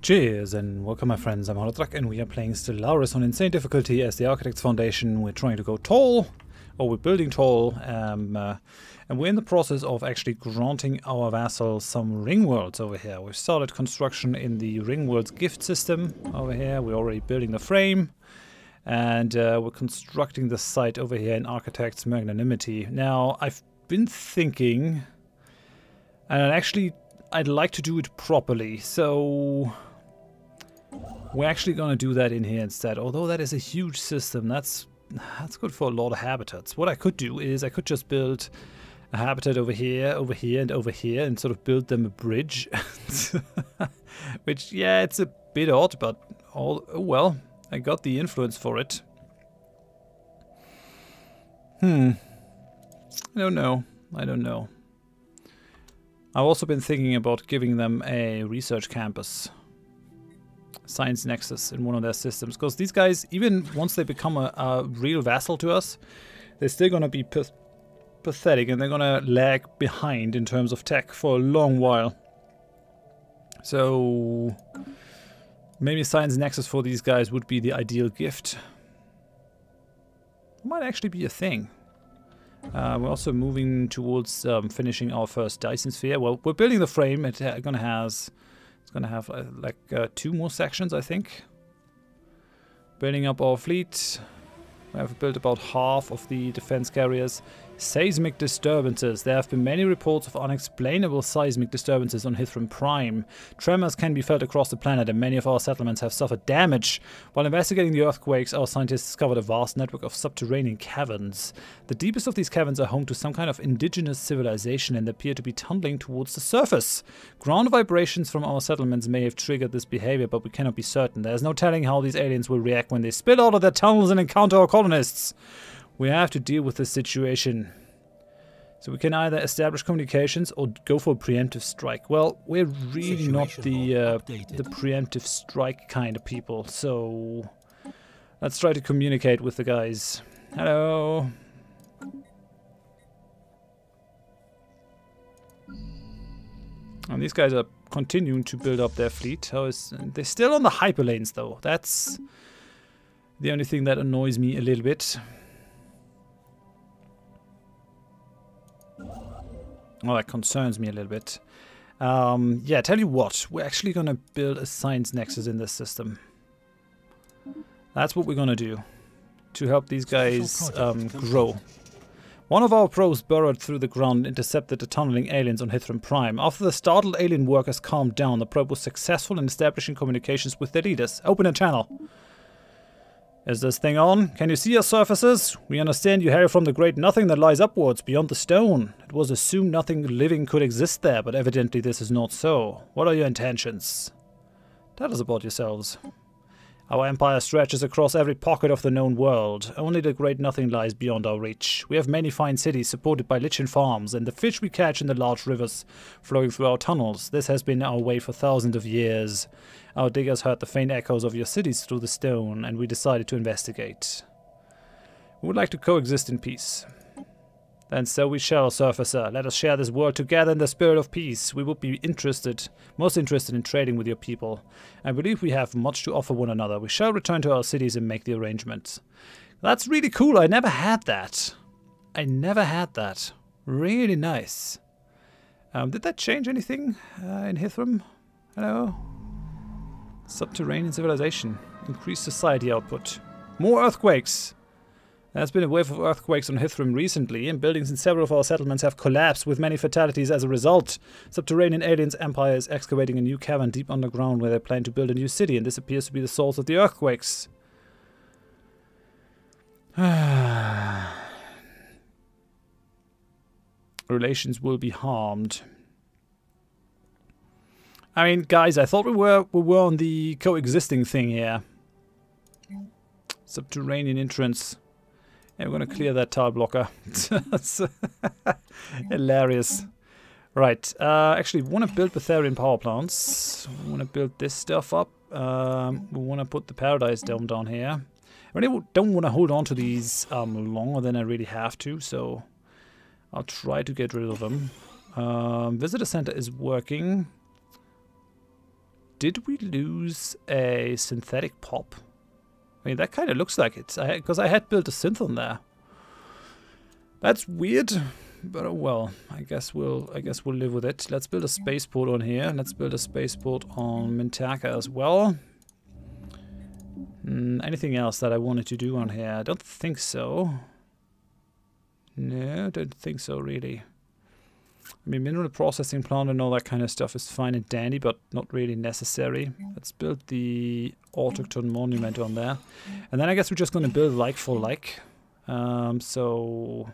Cheers and welcome my friends, I'm Horath and we are playing Stellaris on insane difficulty as the Architect's Foundation. We're trying to go tall, or we're building tall, and we're in the process of actually granting our vassals some Ringworlds over here. We've started construction in the Ringworld's gift system over here. We're already building the frame, and we're constructing the site over here in Architect's Magnanimity. Now, I've been thinking, and I'd like to do it properly, so we're actually going to do that in here instead. Although that is a huge system, that's good for a lot of habitats. What I could do is I could just build a habitat over here, and over here, and sort of build them a bridge. Which, yeah, it's a bit odd, but oh well, I got the influence for it. I don't know. I've also been thinking about giving them a research campus, Science Nexus, in one of their systems, because these guys, even once they become a real vassal to us, they're still going to be pathetic, and they're going to lag behind in terms of tech for a long while. So maybe Science Nexus for these guys would be the ideal gift. Might actually be a thing. We're also moving towards finishing our first Dyson Sphere. Well, we're building the frame. It's gonna have like 2 more sections, I think. Building up our fleet. We have built about half of the defense carriers. Seismic disturbances. There have been many reports of unexplainable seismic disturbances on Hithram Prime. Tremors can be felt across the planet, and many of our settlements have suffered damage. While investigating the earthquakes, our scientists discovered a vast network of subterranean caverns. The deepest of these caverns are home to some kind of indigenous civilization and appear to be tunneling towards the surface. Ground vibrations from our settlements may have triggered this behavior, but we cannot be certain. There is no telling how these aliens will react when they spill out of their tunnels and encounter our colonists. We have to deal with this situation. So we can either establish communications or go for a preemptive strike. Well, we're really not the preemptive strike kind of people, so let's try to communicate with the guys. Hello. And these guys are continuing to build up their fleet. They're still on the hyperlanes though. That's the only thing that annoys me a little bit. Well, that concerns me a little bit. Yeah, tell you what, we're actually going to build a Science Nexus in this system. That's what we're going to do to help these guys grow. One of our probes burrowed through the ground and intercepted the tunneling aliens on Hithram Prime. After the startled alien workers calmed down, the probe was successful in establishing communications with their leaders. Open a channel. Is this thing on? Can you see our surfaces? We understand you hail from the great nothing that lies upwards, beyond the stone. It was assumed nothing living could exist there, but evidently this is not so. What are your intentions? Tell us about yourselves. Our empire stretches across every pocket of the known world. Only the great nothing lies beyond our reach. We have many fine cities supported by lichen farms, and the fish we catch in the large rivers flowing through our tunnels. This has been our way for thousands of years. Our diggers heard the faint echoes of your cities through the stone, and we decided to investigate. We would like to coexist in peace. Then so we shall, Surfacer. Let us share this world together in the spirit of peace. We would be most interested in trading with your people. I believe we have much to offer one another. We shall return to our cities and make the arrangements. That's really cool. I never had that. Really nice. Did that change anything in Hithram? Hello? Subterranean civilization. Increased society output. More earthquakes. There's been a wave of earthquakes on Hithram recently, and buildings in several of our settlements have collapsed, with many fatalities as a result. Subterranean aliens empire is excavating a new cavern deep underground where they plan to build a new city, and this appears to be the source of the earthquakes. Relations will be harmed. I mean, guys, I thought we were on the coexisting thing here. Subterranean entrance. Yeah, we're going to clear that tile blocker. That's hilarious. Right. Actually, we want to build Betharian power plants. We want to build this stuff up. We want to put the Paradise Dome down here. I really don't want to hold on to these longer than I really have to, so I'll try to get rid of them. Visitor Center is working. did we lose a synthetic pop? I mean, that kind of looks like it, because I had built a synth on there. That's weird, but oh well. I guess we'll live with it. Let's build a spaceport on here. Let's build a spaceport on Mintaka as well. Anything else that I wanted to do on here? I don't think so. No, I don't think so, really. I mean, mineral processing plant and all that kind of stuff is fine and dandy, but not really necessary. Let's build the autochthon monument on there. And then I guess we're just going to build like for like. So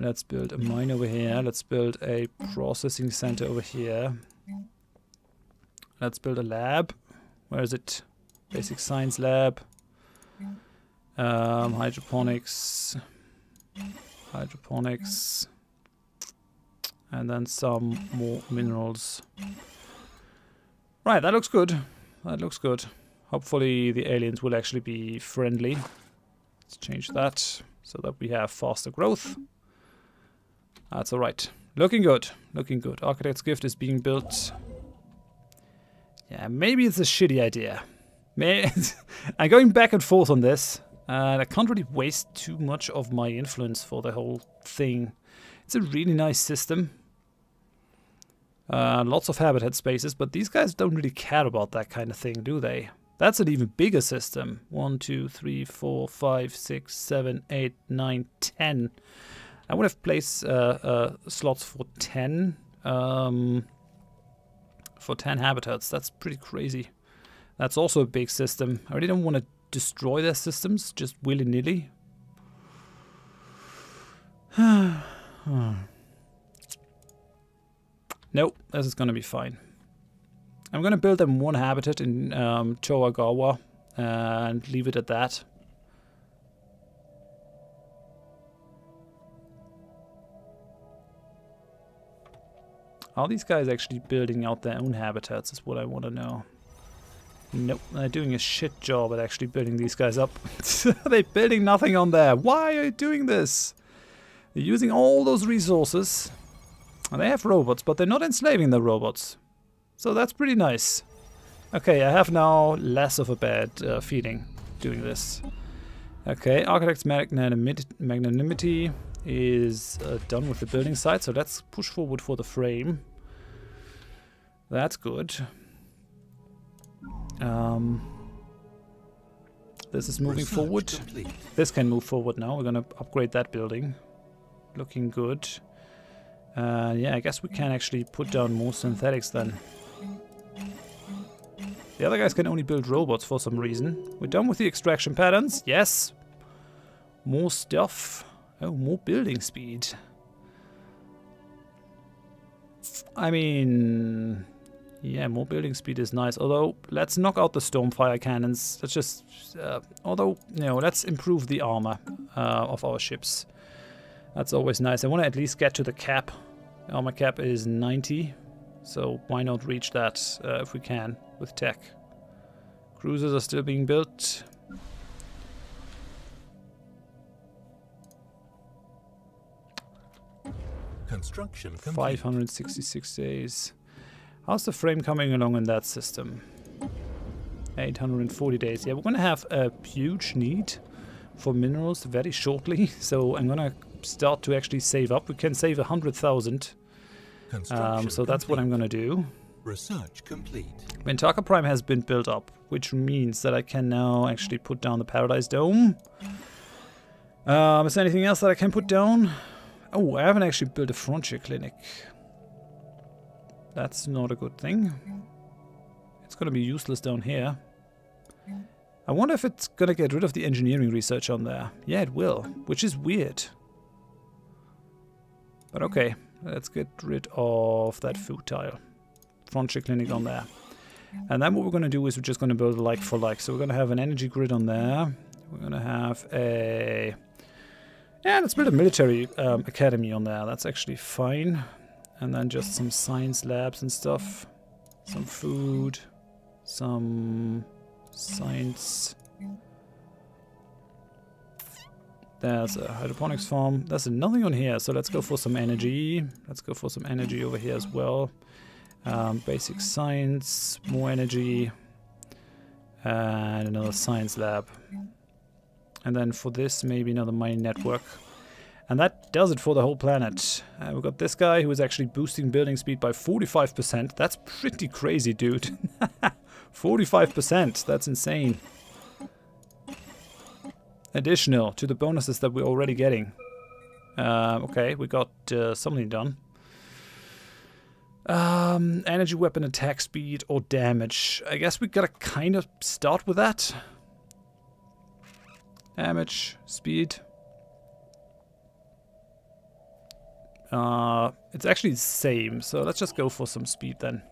let's build a mine over here. Let's build a processing center over here. Let's build a lab. Where is it? Basic science lab. Hydroponics. Hydroponics. And then some more minerals. Right, that looks good. That looks good. Hopefully the aliens will actually be friendly. Let's change that so that we have faster growth. That's alright. Looking good. Looking good. Architect's Gift is being built. Yeah, maybe it's a shitty idea. I'm going back and forth on this. And I can't really waste too much of my influence for the whole thing. It's a really nice system. Lots of habitat spaces, but these guys don't really care about that kind of thing, do they? That's an even bigger system. 1, 2, 3, 4, 5, 6, 7, 8, 9, 10. I would have placed slots for 10. For 10 habitats. That's pretty crazy. That's also a big system. I really don't want to destroy their systems just willy-nilly. Nope, this is gonna be fine. I'm gonna build them one habitat in Toagawa and leave it at that. Are these guys actually building out their own habitats is what I want to know. Nope, they're doing a shit job at actually building these guys up. They're building nothing on there. Why are you doing this? They're using all those resources. And they have robots, but they're not enslaving the robots. So that's pretty nice. Okay, I have now less of a bad feeling doing this. Okay, Architect's magnanimity is done with the building site, so let's push forward for the frame. That's good. This is moving forward. Complete. This can move forward now. We're gonna upgrade that building. Looking good. Yeah, I guess we can actually put down more synthetics then. The other guys can only build robots for some reason. We're done with the extraction patterns. Yes. More stuff. Oh, more building speed. I mean, yeah, more building speed is nice. Although, let's knock out the Stormfire cannons. Let's just, although, you know, let's improve the armor of our ships. That's always nice. I want to at least get to the cap. Armor cap is 90, so why not reach that if we can with tech. Cruisers are still being built. Construction complete. 566 days. How's the frame coming along in that system? 840 days. Yeah, we're going to have a huge need for minerals very shortly, so I'm going to start to actually save up. We can save 100,000. So that's what I'm going to do. Research complete. Mintaka Prime has been built up, which means that I can now actually put down the Paradise Dome. Is there anything else that I can put down? Oh, I haven't actually built a frontier clinic. That's not a good thing. It's going to be useless down here. I wonder if it's going to get rid of the engineering research on there. Yeah, it will, which is weird. But okay, let's get rid of that food tile. Frontier clinic on there. And then what we're going to do is we're just going to build a like for like. So we're going to have an energy grid on there. We're going to have a... Yeah, let's build a military academy on there. That's actually fine. And then just some science labs and stuff. Some food. Some science. There's a hydroponics farm. There's nothing on here, so let's go for some energy. Let's go for some energy over here as well. Basic science, more energy, and another science lab. And then for this, maybe another mining network. And that does it for the whole planet. We've got this guy who is actually boosting building speed by 45%. That's pretty crazy, dude. 45%, that's insane. Additional to the bonuses that we're already getting. Okay, we got something done. Energy weapon attack speed or damage. I guess we gotta kind of start with that. Damage, speed. It's actually the same, so let's just go for some speed then.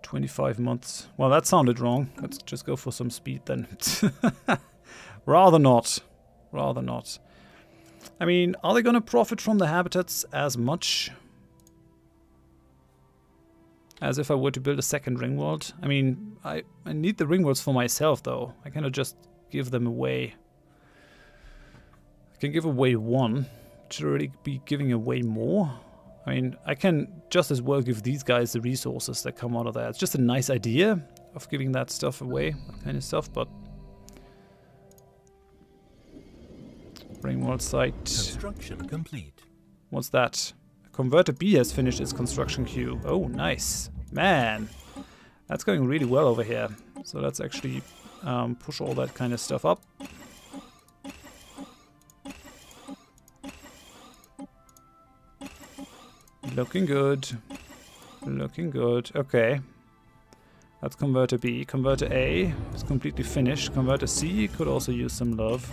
25 months. Well, that sounded wrong. Let's just go for some speed then. Rather not. Rather not. I mean, are they going to profit from the habitats as much as if I were to build a second Ringworld? I mean, I need the Ringworlds for myself, though. I cannot just give them away. I can give away one. Should already be giving away more. I mean, I can just as well give these guys the resources that come out of that. It's just a nice idea of giving that stuff away, that kind of stuff, but Ringworld site. Construction complete. What's that? Converter B has finished its construction queue. Oh, nice. Man, that's going really well over here. So let's actually push all that kind of stuff up. Looking good. Looking good. Okay. That's Converter B. Converter A is completely finished. Converter C could also use some love.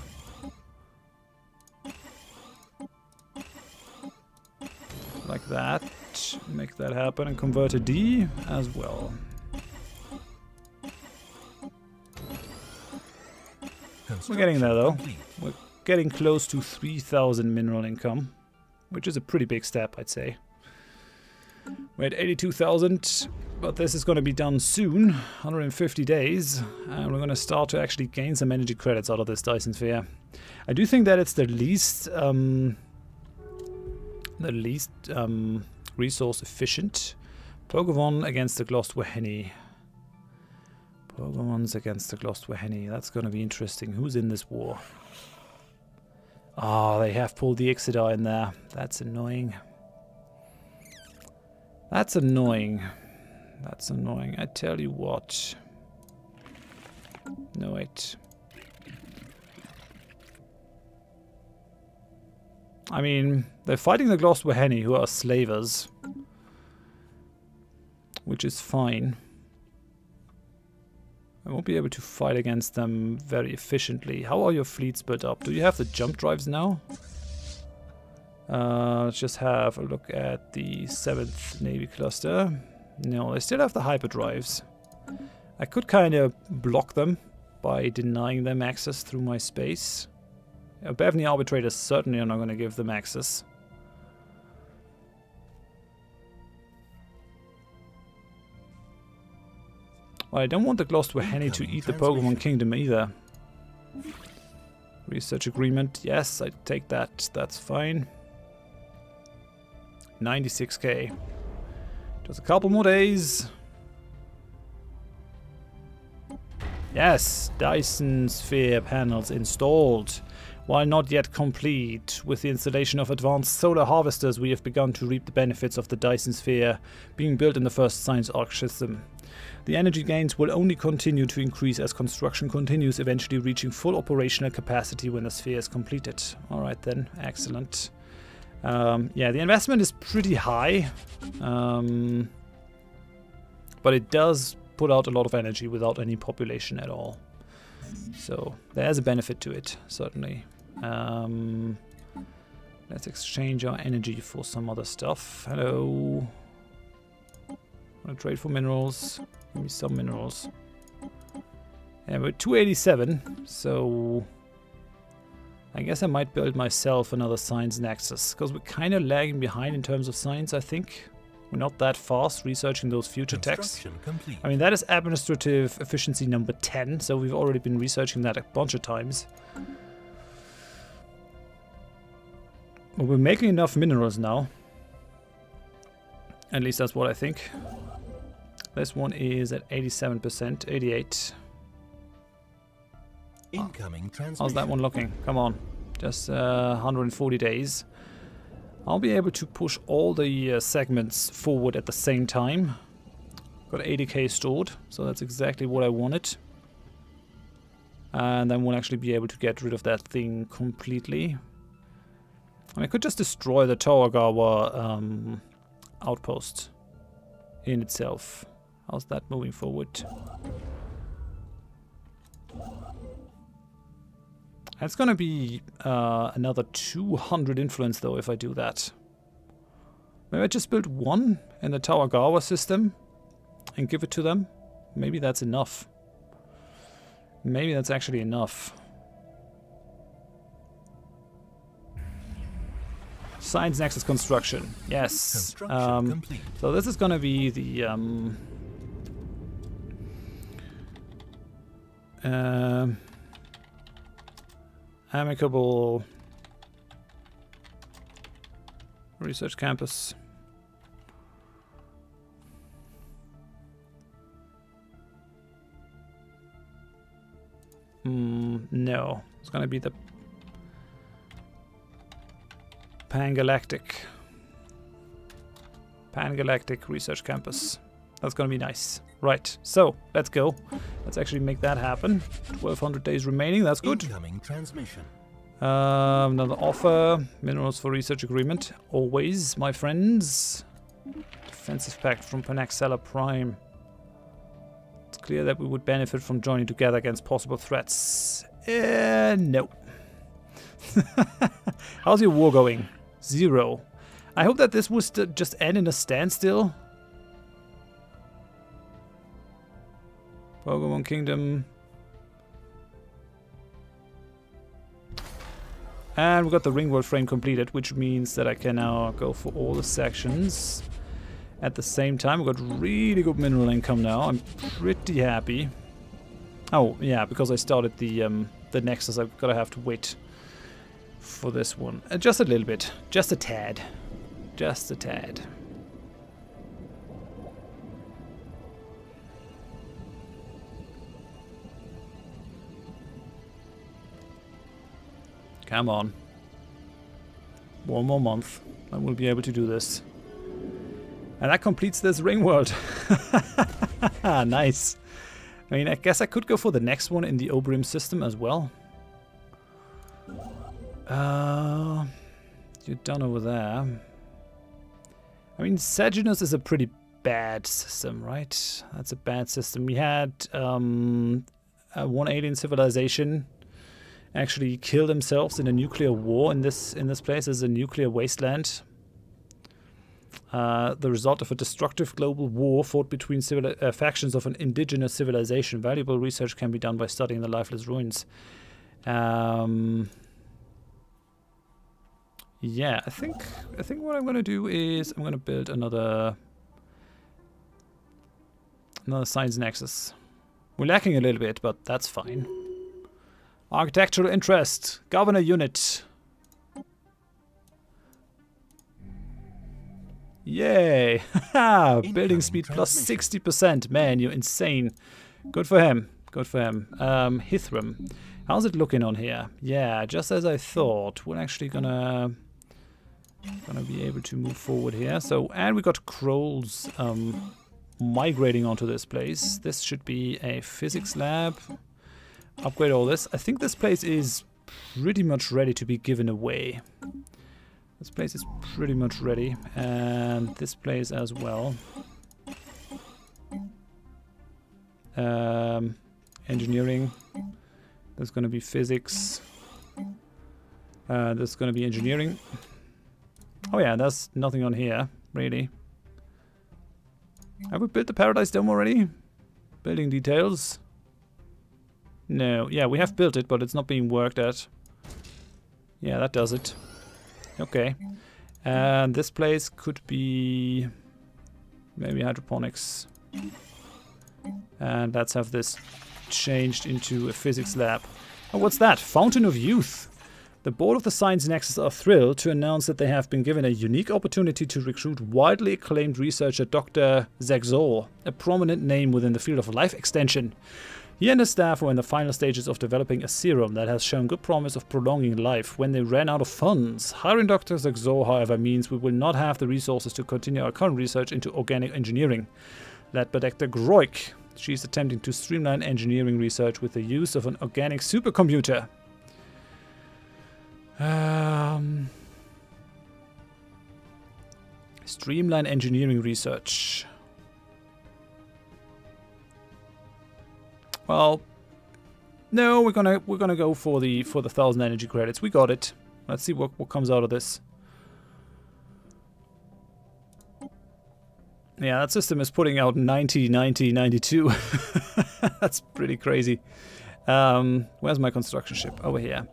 Like that. Make that happen. And Converter D as well. We're getting there though. We're getting close to 3,000 mineral income, which is a pretty big step, I'd say. We're at 82,000, but this is going to be done soon, 150 days, and we're going to start to actually gain some energy credits out of this Dyson Sphere. I do think that it's the least resource efficient. Pokemon against the Glostwahenny. Pokemons against the Glostwahenny. That's going to be interesting. Who's in this war? Ah, they have pulled the Ixidar in there. That's annoying. That's annoying. That's annoying. I tell you what. No, wait. I mean, they're fighting the Glostwahenny, who are slavers. Which is fine. I won't be able to fight against them very efficiently. How are your fleets built up? Do you have the jump drives now? Let's just have a look at the 7th Navy cluster. No, they still have the hyperdrives. I could kind of block them by denying them access through my space. Bevny arbitrators certainly are not going to give them access. Well, I don't want the Glostwahenny to eat the Pokemon Kingdom either. Research agreement. Yes, I take that. That's fine. 96k. Just a couple more days. Yes, Dyson Sphere panels installed. While not yet complete, with the installation of advanced solar harvesters, we have begun to reap the benefits of the Dyson Sphere being built in the first Science Arc system. The energy gains will only continue to increase as construction continues, eventually reaching full operational capacity when the sphere is completed. Alright then, excellent. Yeah, the investment is pretty high, but it does put out a lot of energy without any population at all. So there's a benefit to it, certainly. Let's exchange our energy for some other stuff. Hello. Want to trade for minerals? Give me some minerals. Yeah, we're 287, so I guess I might build myself another Science Nexus, because we're kind of lagging behind in terms of science, I think. We're not that fast researching those future techs. I mean, that is administrative efficiency number 10, so we've already been researching that a bunch of times. But we're making enough minerals now. At least that's what I think. This one is at 87%, 88. Incoming transmission. How's that one looking? Come on. Just 140 days. I'll be able to push all the segments forward at the same time. Got 80k stored, so that's exactly what I wanted. And then we'll actually be able to get rid of that thing completely. I could just destroy the Tawagawa outpost in itself. How's that moving forward? It's gonna be another 200 influence though if I do that. Maybe I just build one in the Tawagawa system and give it to them. Maybe that's enough. Maybe that's actually enough. Science Nexus construction. Yes. Complete. So this is gonna be the amicable research campus. No, it's gonna be the Pan-Galactic research campus. That's gonna be nice. Right, so let's go. Let's actually make that happen. 1200 days remaining, that's good. Incoming transmission. Another offer. Minerals for research agreement. Always, my friends. Defensive pact from Panaxella Prime. It's clear that we would benefit from joining together against possible threats. No. How's your war going? 0. I hope that this was just end in a standstill. Pokemon Kingdom. And we got the Ringworld frame completed, which means that I can now go for all the sections at the same time. We've got really good mineral income now. I'm pretty happy. Oh, yeah, because I started the Nexus, I've got to have to wait for this one. Just a little bit. Just a tad. Just a tad. Come on. One more month, and we'll be able to do this. And that completes this Ringworld. Nice. I mean, I guess I could go for the next one in the Obrim system as well. You're done over there. I mean, Saginas is a pretty bad system, right? That's a bad system. We had one alien civilization actually kill themselves in a nuclear war in this place. It's a nuclear wasteland. The result of a destructive global war fought between factions of an indigenous civilization. Valuable research can be done by studying the lifeless ruins. Yeah, I think what I'm gonna do is I'm gonna build another Science Nexus. We're lacking a little bit, but that's fine. Architectural interest, governor unit. Yay! Building speed plus 60%. Man, you're insane. Good for him. Good for him. Hithram. How's it looking on here? Yeah, just as I thought. We're actually gonna be able to move forward here. So, and we got Krolls migrating onto this place. This should be a physics lab. Upgrade all this. I think this place is pretty much ready to be given away. This place is pretty much ready. And this place as well. Engineering. There's going to be physics. There's going to be engineering. Oh yeah, there's nothing on here, really. Have we built the Paradise Dome already? Building details. No, yeah, we have built it, but it's not being worked at. Yeah, that does it. Okay. And this place could be maybe hydroponics. And let's have this changed into a physics lab. Oh, what's that? Fountain of Youth. The board of the Science Nexus are thrilled to announce that they have been given a unique opportunity to recruit widely acclaimed researcher Dr. Zegzor, a prominent name within the field of life extension. He and his staff were in the final stages of developing a serum that has shown good promise of prolonging life when they ran out of funds. Hiring Dr. Zegzor, however, means we will not have the resources to continue our current research into organic engineering. Led by Dr. Groik, she is attempting to streamline engineering research with the use of an organic supercomputer. Streamline engineering research. Well, no, we're gonna go for the 1,000 energy credits. We got it. Let's see what comes out of this. Yeah, that system is putting out 90, 90, 92. That's pretty crazy. Where's my construction ship? Over here.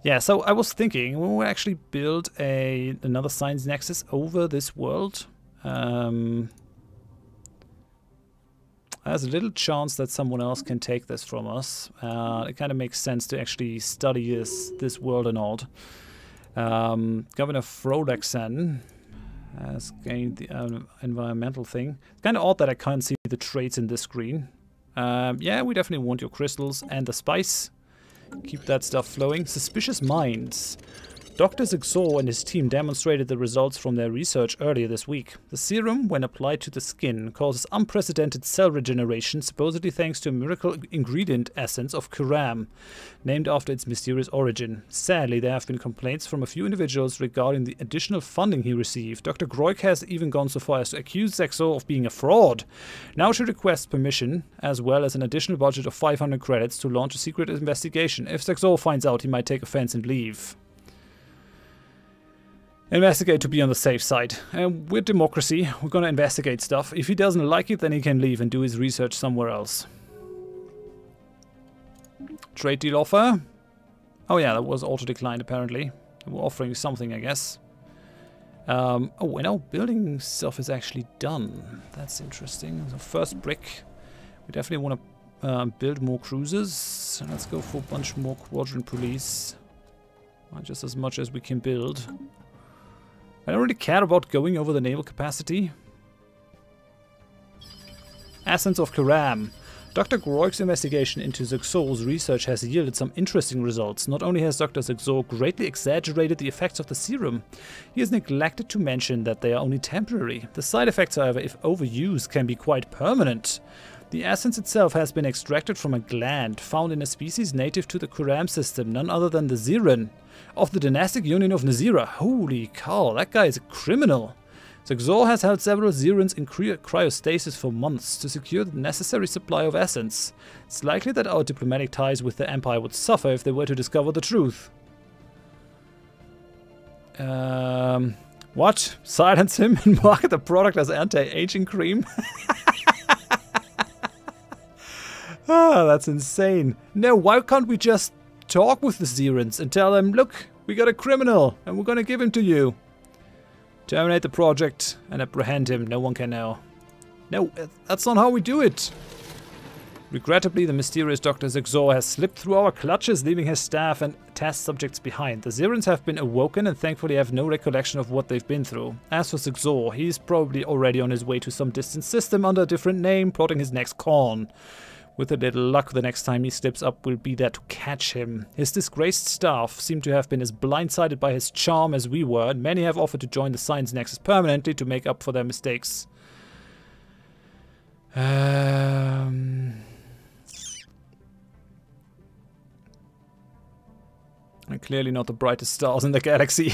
Yeah, so I was thinking we will actually build another Science Nexus over this world. There's a little chance that someone else can take this from us. It kind of makes sense to actually study this world and all. Governor Frolexen has gained the environmental thing. It's kind of odd that I can't see the traits in this screen. Yeah, we definitely want your crystals and the spice. Keep that stuff flowing. Suspicious minds. Dr. Zegzor and his team demonstrated the results from their research earlier this week. The serum, when applied to the skin, causes unprecedented cell regeneration, supposedly thanks to a miracle ingredient essence of Kuram, named after its mysterious origin. Sadly, there have been complaints from a few individuals regarding the additional funding he received. Dr. Groik has even gone so far as to accuse Zegzor of being a fraud. Now she requests permission, as well as an additional budget of 500 credits to launch a secret investigation. If Zegzor finds out, he might take offense and leave. Investigate to be on the safe side. We're democracy. We're gonna investigate stuff. If he doesn't like it, then he can leave and do his research somewhere else. Trade deal offer. Oh yeah, that was auto-declined apparently. They were offering something, I guess. Oh, and our building stuff is actually done. That's interesting. So first brick. We definitely want to build more cruisers. So let's go for a bunch more quadrant police. Just as much as we can build. I don't really care about going over the naval capacity. Essence of Kuram. Dr. Groik's investigation into Zegzor's research has yielded some interesting results. Not only has Dr. Zegzor greatly exaggerated the effects of the serum, he has neglected to mention that they are only temporary. The side effects, however, if overused, can be quite permanent. The essence itself has been extracted from a gland found in a species native to the Kuram system, none other than the Ziran of the dynastic union of Nazira. Holy cow, that guy is a criminal. Zegzor has held several Zirans in cryostasis for months to secure the necessary supply of essence. It's likely that our diplomatic ties with the Empire would suffer if they were to discover the truth. What? Silence him and market the product as anti-aging cream? Ah, that's insane. No, why can't we just talk with the Zirans and tell them, look, we got a criminal and we're gonna give him to you. Terminate the project and apprehend him. No one can know. No, that's not how we do it. Regrettably, the mysterious Dr. Zegzor has slipped through our clutches, leaving his staff and test subjects behind. The Zirans have been awoken and thankfully have no recollection of what they've been through. As for Zegzor, he's probably already on his way to some distant system under a different name, plotting his next con. With a little luck, the next time he slips up will be there to catch him. His disgraced staff seem to have been as blindsided by his charm as we were, and many have offered to join the Science Nexus permanently to make up for their mistakes. And clearly not the brightest stars in the galaxy.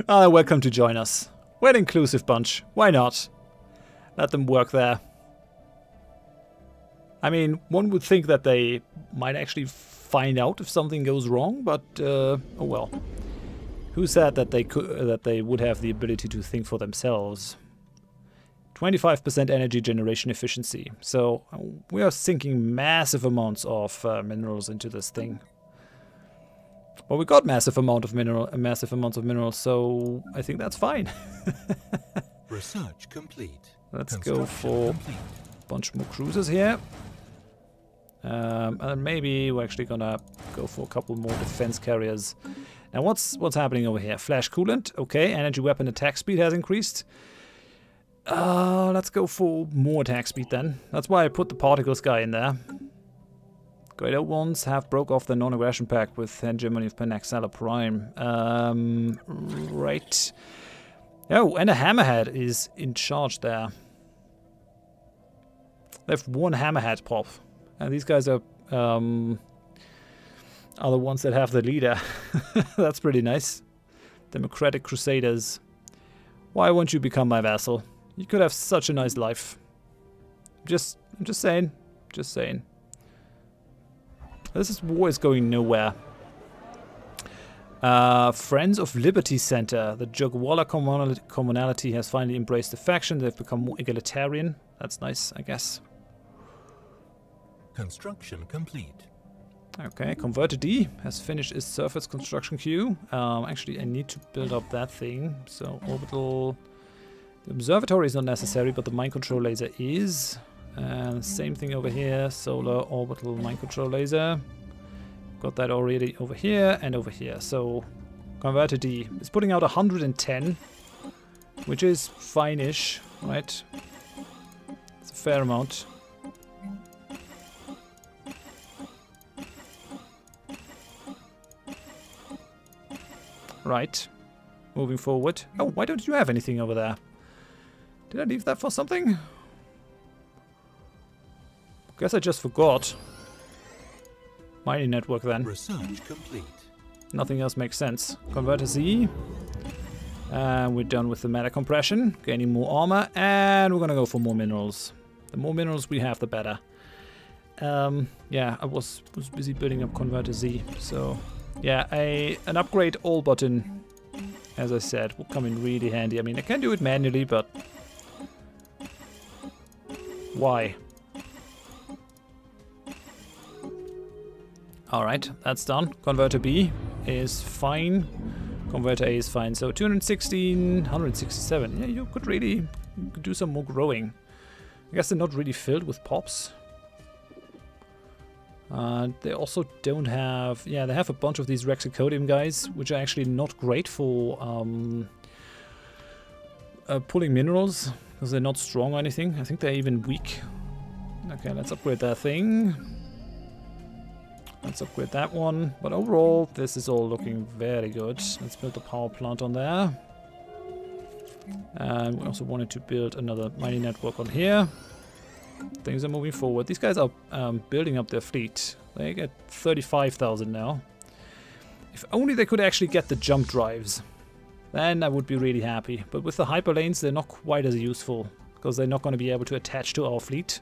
Welcome to join us. We're an inclusive bunch. Why not? Let them work there. I mean, one would think that they might actually find out if something goes wrong, but oh well. Who said that they would have the ability to think for themselves? 25% energy generation efficiency. So we are sinking massive amounts of minerals into this thing. Well, we got massive amounts of minerals, so I think that's fine. Research complete. Let's go for a bunch more cruisers here. And maybe we're actually gonna go for a couple more defense carriers. Now what's happening over here? Flash coolant, okay. Energy weapon attack speed has increased. Let's go for more attack speed then. That's why I put the particles guy in there. Great Old Ones have broke off the non-aggression pact with hegemony of Pan-Galactic Prime. Right. Oh, and a hammerhead is in charge there. They have one hammerhead pop. And these guys are the ones that have the leader. That's pretty nice. Democratic Crusaders. Why won't you become my vassal? You could have such a nice life. I'm just saying. Just saying. This war is going nowhere. Friends of Liberty Center. The Jugwala commonality has finally embraced the faction. They've become more egalitarian. That's nice, I guess. Construction complete. Okay, Converter D has finished its surface construction queue. Actually, I need to build up that thing. So, orbital... The observatory is not necessary, but the mind control laser is. And same thing over here. Solar, orbital, mind control laser. Got that already over here and over here. So, Converter D is putting out 110, which is fine-ish, right? It's a fair amount. Right. Moving forward. Oh, why don't you have anything over there? Did I leave that for something? Guess I just forgot. Mining network then. Research complete. Nothing else makes sense. Converter Z. And we're done with the meta compression. Gaining more armor. And we're gonna go for more minerals. The more minerals we have, the better. Yeah, I was busy building up Converter Z. So, yeah, an upgrade all button, as I said, will come in really handy. I mean, I can do it manually, but... why? Alright, that's done. Converter B is fine. Converter A is fine. So 216, 167. Yeah, you could really do some more growing. I guess they're not really filled with pops. They also don't have... yeah, they have a bunch of these Rexicodium guys, which are actually not great for pulling minerals, because they're not strong or anything. I think they're even weak. Okay, let's upgrade that thing. Let's upgrade that one. But overall, this is all looking very good. Let's build the power plant on there. And we also wanted to build another mining network on here. Things are moving forward. These guys are building up their fleet. They get 35,000 now. If only they could actually get the jump drives, then I would be really happy. But with the hyperlanes, they're not quite as useful, because they're not going to be able to attach to our fleet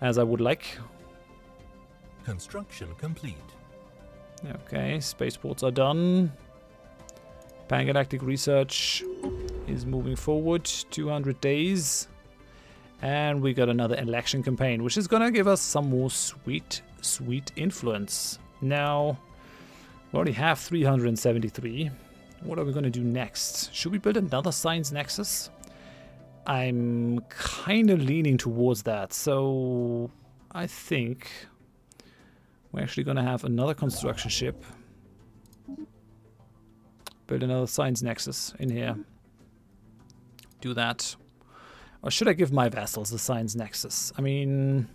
as I would like. Construction complete. Okay, spaceports are done. Pan-Galactic research is moving forward. 200 days. And we got another election campaign, which is gonna give us some more sweet influence. Now, we already have 373. What are we gonna do next? Should we build another Science Nexus? I'm kind of leaning towards that. So, I think we're actually gonna have another construction ship. Build another Science Nexus in here. Do that. Or should I give my vassals a Science Nexus? I mean,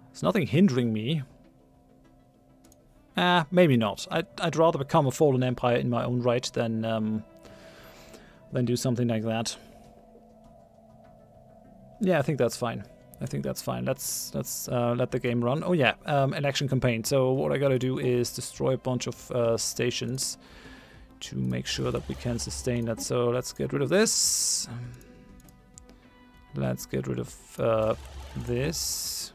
there's nothing hindering me. Maybe not. I'd rather become a fallen empire in my own right than do something like that. Yeah, I think that's fine. I think that's fine. Let's let the game run. Oh yeah, election campaign. So what I gotta do is destroy a bunch of stations to make sure that we can sustain that. So let's get rid of this. Let's get rid of this.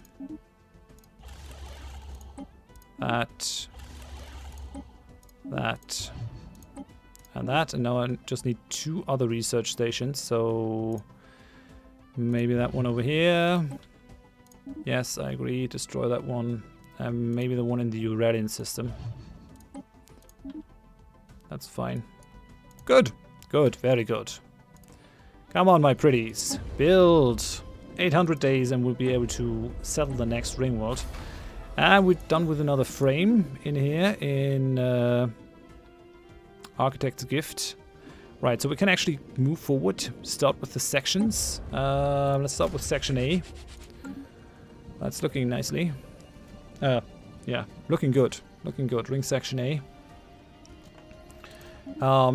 That. And that. And now I just need 2 other research stations. So maybe that one over here. Yes, I agree. Destroy that one. And maybe the one in the Uralian system. That's fine. Good. Good. Very good. Come on, my pretties. Build. 800 days and we'll be able to settle the next Ringworld. And we're done with another frame in here in Architect's Gift. Right, so we can actually move forward, start with the sections. Let's start with section A. That's looking nicely. Yeah, looking good. Looking good. Ring section A.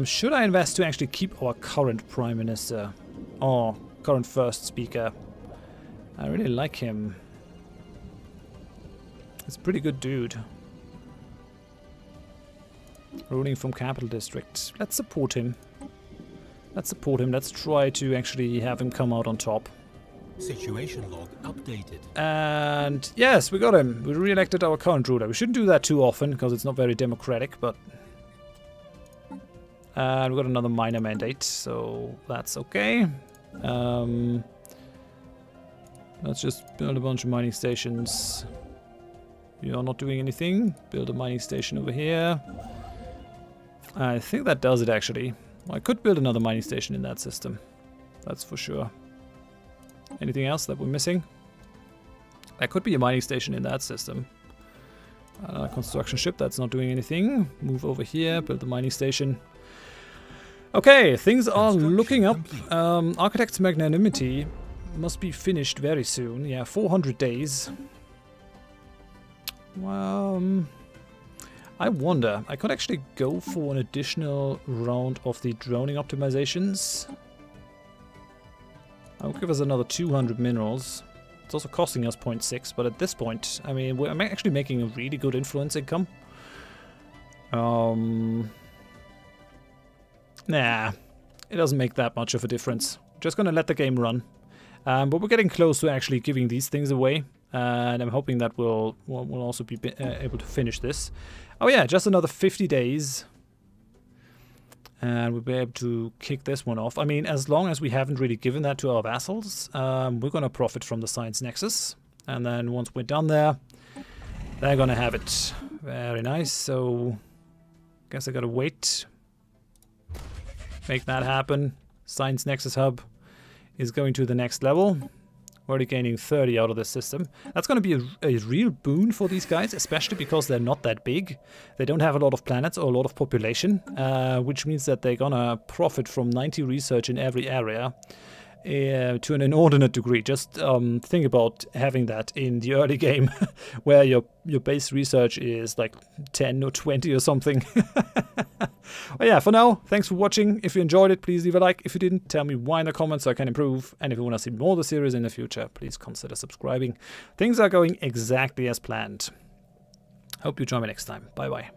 Should I invest to actually keep our current Prime Minister? Or current First Speaker? I really like him. He's a pretty good dude. Ruling from Capital District. Let's support him. Let's support him. Let's try to actually have him come out on top. Situation log updated. And yes, we got him. We re-elected our current ruler. We shouldn't do that too often because it's not very democratic, but... And we got another minor mandate, so that's okay. Let's just build a bunch of mining stations. You're not doing anything. Build a mining station over here. I think that does it, actually. I could build another mining station in that system. That's for sure. Anything else that we're missing? There could be a mining station in that system. Construction ship, that's not doing anything. Move over here, build the mining station. Okay, things are looking up. Architect's Magnanimity must be finished very soon. Yeah, 400 days. Well, I wonder. I could actually go for an additional round of the droning optimizations. That will give us another 200 minerals. It's also costing us 0.6, but at this point, I mean, we're actually making a really good influence income. Nah, it doesn't make that much of a difference. Just gonna let the game run. But we're getting close to actually giving these things away. And I'm hoping that we'll also be able to finish this. Oh yeah, just another 50 days. And we'll be able to kick this one off. I mean, as long as we haven't really given that to our vassals, we're going to profit from the Science Nexus. And then once we're done there, they're going to have it. Very nice. So, guess I got to wait. Make that happen. Science Nexus Hub is going to the next level. We're already gaining 30 out of this system. That's going to be a real boon for these guys, especially because they're not that big. They don't have a lot of planets or a lot of population, which means that they're going to profit from 90 research in every area to an inordinate degree. Just think about having that in the early game, where your base research is like 10 or 20 or something. Well, yeah, for now, thanks for watching. If you enjoyed it, please leave a like. If you didn't, tell me why in the comments so I can improve. And if you want to see more of the series in the future, please consider subscribing. Things are going exactly as planned. Hope you join me next time. Bye-bye.